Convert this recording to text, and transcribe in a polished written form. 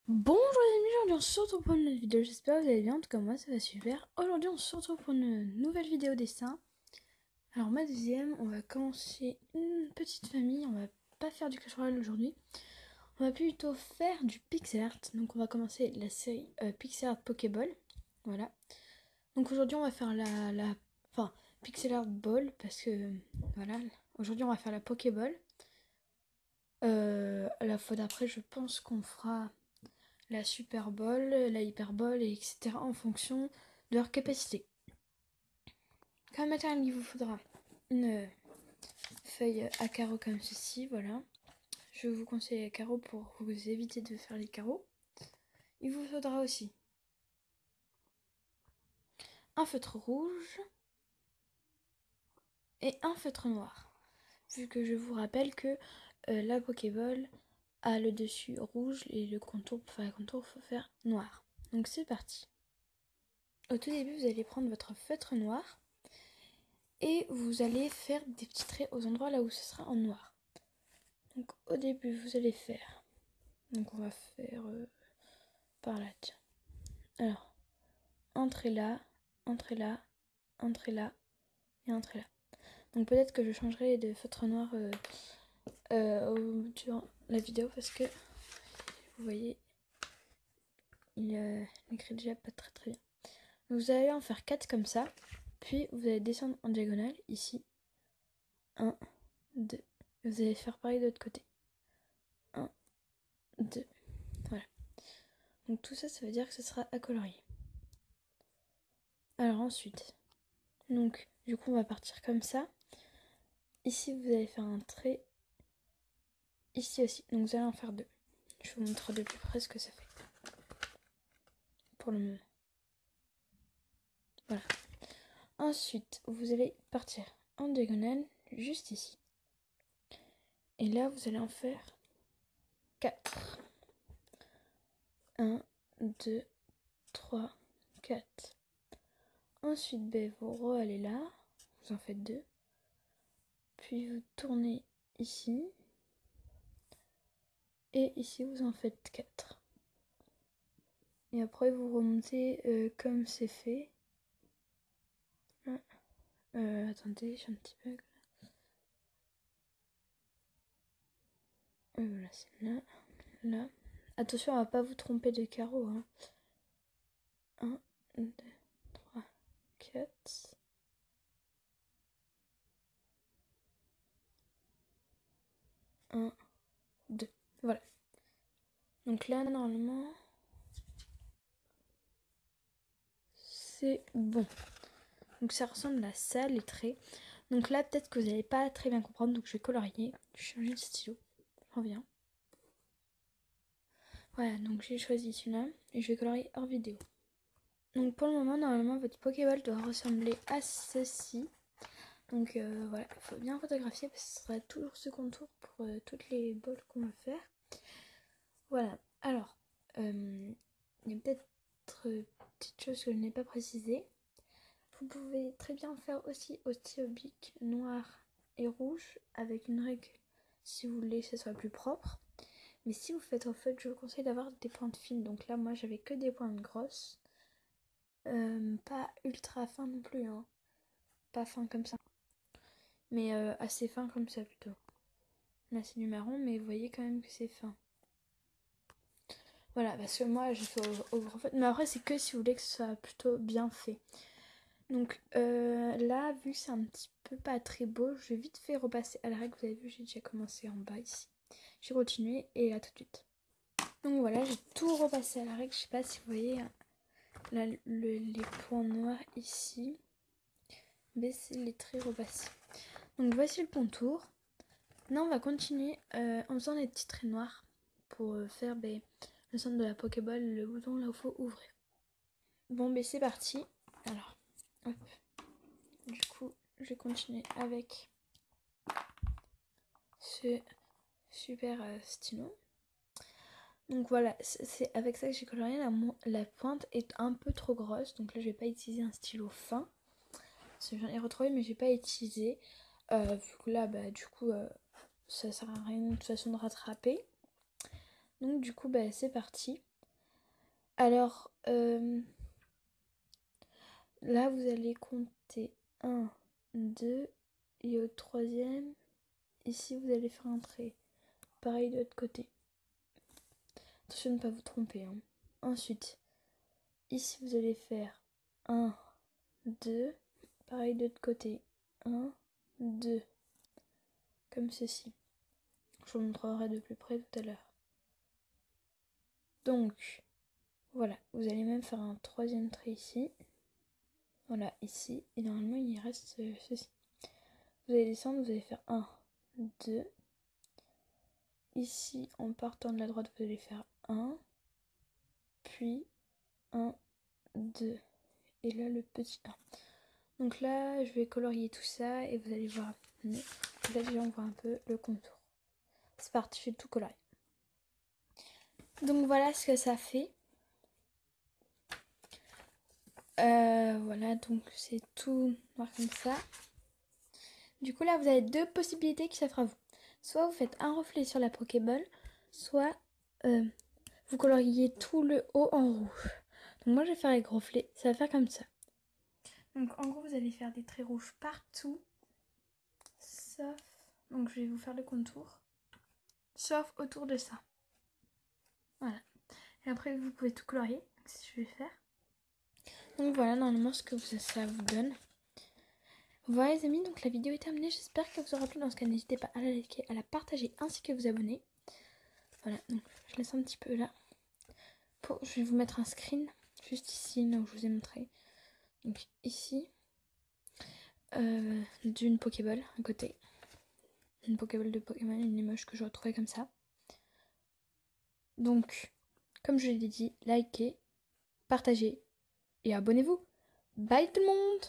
Bonjour les amis, aujourd'hui on se retrouve pour une nouvelle vidéo, j'espère que vous allez bien, en tout cas moi ça va super. Aujourd'hui on se retrouve pour une nouvelle vidéo dessin. Alors ma deuxième, on va commencer une petite famille, on va pas faire du Clash Royale aujourd'hui. On va plutôt faire du pixel art, donc on va commencer la série pixel art Pokéball. Voilà. Donc aujourd'hui on va faire enfin pixel art ball parce que voilà, aujourd'hui on va faire la Pokéball. La fois d'après je pense qu'on fera la Super Bowl, la Hyper Bowl, etc. en fonction de leur capacité. Comme matériel, il vous faudra une feuille à carreaux comme ceci, voilà. Je vous conseille les carreaux pour vous éviter de faire les carreaux. Il vous faudra aussi un feutre rouge et un feutre noir. Vu que je vous rappelle que la Pokéball a le dessus rouge et le contour, pour faire le contour, il faut faire noir. Donc c'est parti. Au tout début, vous allez prendre votre feutre noir et vous allez faire des petits traits aux endroits là où ce sera en noir. Donc au début vous allez faire, donc on va faire par là, tiens. Alors, entrez là, entrez là, entrez là et entrez là. Donc peut-être que je changerai de feutre noir durant la vidéo parce que vous voyez il écrit déjà pas très très bien. Donc, vous allez en faire 4 comme ça, puis vous allez descendre en diagonale ici. 1, 2. Vous allez faire pareil de l'autre côté. 1, 2. Voilà. Donc tout ça, ça veut dire que ce sera à colorier. Alors ensuite, donc du coup on va partir comme ça. Ici vous allez faire un trait. Ici aussi. Donc vous allez en faire 2. Je vous montre de plus près ce que ça fait. Pour le moment. Voilà. Ensuite, vous allez partir en diagonale juste ici. Et là vous allez en faire 4. 1, 2, 3, 4. Ensuite, vous allez là. Vous en faites 2. Puis vous tournez ici. Et ici vous en faites 4. Et après vous remontez comme c'est fait. Attendez, j'ai un petit bug. Voilà, c'est là, là. Attention, on va pas vous tromper de carreaux. Hein. 1, 2, 3, 4. 1, 2. Voilà. Donc là, normalement, c'est bon. Donc ça ressemble à ça, les traits. Donc là, peut-être que vous n'allez pas très bien comprendre. Donc je vais colorier. Je vais changer de stylo. Je reviens. Voilà, donc j'ai choisi celui-là. Et je vais colorier hors vidéo. Donc pour le moment, normalement, votre Pokéball doit ressembler à ceci. Donc voilà, il faut bien photographier parce que ce sera toujours ce contour pour toutes les balles qu'on va faire. Voilà, alors, il y a peut-être petites choses que je n'ai pas précisées. Vous pouvez très bien faire aussi au stylo bic noir et rouge avec une règle si vous voulez que ce soit plus propre. Mais si vous faites au feutre, je vous conseille d'avoir des pointes fines. Donc là, moi, j'avais que des pointes grosses. Pas ultra fin non plus, hein. Pas fin comme ça. Mais assez fin comme ça plutôt. Là c'est du marron, mais vous voyez quand même que c'est fin. Voilà, parce que moi j'ai fait au grand fait. Mais après c'est que si vous voulez que ce soit plutôt bien fait. Donc là, vu que c'est un petit peu pas très beau, je vais vite fait repasser à la règle. Vous avez vu, j'ai déjà commencé en bas ici. J'ai continué et à tout de suite. Donc voilà, j'ai tout repassé à la règle. Je sais pas si vous voyez hein, là, les points noirs ici. Mais c'est les traits repassés. Donc voici le contour. Maintenant on va continuer en faisant des petits traits noirs pour faire le centre de la Pokéball, le bouton là où il faut ouvrir. Bon c'est parti. Alors, hop. Du coup, je vais continuer avec ce super stylo. Donc voilà, c'est avec ça que j'ai colorié. La pointe est un peu trop grosse, donc là je vais pas utiliser un stylo fin. Parce que j'en ai retrouvé mais j'ai pas utilisé. Vu que là du coup ça sert à rien de toute façon de rattraper. Donc du coup c'est parti. Alors, là, vous allez compter 1, 2, et au troisième, ici, vous allez faire un trait. Pareil de l'autre côté. Attention de ne pas vous tromper. Hein. Ensuite, ici, vous allez faire 1, 2, pareil de l'autre côté. 1, 2, comme ceci. Je vous montrerai de plus près tout à l'heure. Donc, voilà, vous allez même faire un troisième trait ici. Voilà, ici. Et normalement, il reste ceci. Vous allez descendre, vous allez faire 1, 2. Ici, en partant de la droite, vous allez faire 1, puis 1, 2. Et là, le petit 1. Donc là, je vais colorier tout ça et vous allez voir. Là, déjà, on voit un peu le contour. C'est parti, je vais tout colorier. Donc voilà ce que ça fait. Voilà, donc c'est tout noir comme ça. Du coup, là, vous avez deux possibilités qui s'offrent à vous. Soit vous faites un reflet sur la Pokéball, soit vous coloriez tout le haut en rouge. Donc moi, je vais faire avec reflet. Ça va faire comme ça. Donc en gros, vous allez faire des traits rouges partout. Sauf... Donc je vais vous faire le contour. Sauf autour de ça. Voilà. Et après, vous pouvez tout colorier. Si je vais faire. Donc voilà, normalement, ce que ça vous donne. Voilà les amis, donc la vidéo est terminée. J'espère qu'elle vous aura plu. Dans ce cas, n'hésitez pas à la liker, à la partager ainsi que vous abonner. Voilà, donc je laisse un petit peu là. Je vais vous mettre un screen juste ici, là où je vous ai montré. Donc ici, d'une Pokéball à côté. Une Pokéball de Pokémon, une image que je retrouvais comme ça. Donc, comme je l'ai dit, likez, partagez et abonnez-vous. Bye tout le monde!